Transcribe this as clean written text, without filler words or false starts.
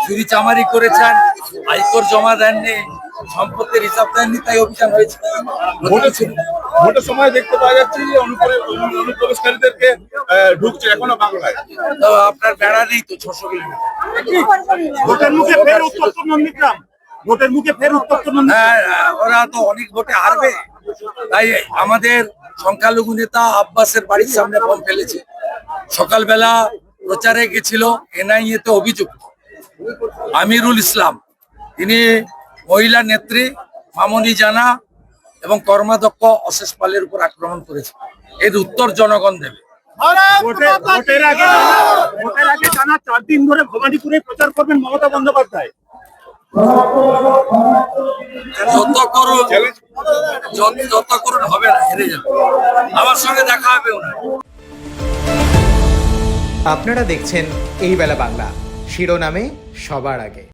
চুরি চামারি করেছেন, আয়কর জমা দেননি, সম্পত্তির হিসাব দেননি, তাই অভিযান হয়েছে। ভোটের সময় দেখতে পাওয়া যাচ্ছে যে অনুপ্রবেশকারীদেরকে ঢুকছে এখনো বাংলায়। তো আপনার বেড়া নেই তো 600 কিলোমিটার। ভোটের মুখে ফের উত্তপ্ত নন্দীগ্রাম, ভোটের মুখে ফের উত্তপ্ত নন্দীগ্রাম। হ্যাঁ, ওরা তো অনেক ভোটে হারবে, তাই আমাদের সংখ্যালঘু নেতা আব্বাসের বাড়ির সামনে বোম ফেলেছে। সকালবেলা প্রচারে গেছিল এনআইএ তে অভিযুক্ত আমিরুল ইসলাম, তিনি মহিলা নেত্রী মামনি জানা এবং কর্মাধ্যক্ষ অশেষ পালের উপর আক্রমণ করেছে। এর উত্তর জনগণ দেবে। ভোটের আগে টানা 4 দিন ধরে ভবানীপুরে প্রচার করবেন মমতা বন্দ্যোপাধ্যায়। যত করুন হবে না, হেরে যাবে। আমার সঙ্গে দেখা হবে ওনার। আপনারা দেখছেন এই বেলা বাংলা, শিরোনামে সবার আগে।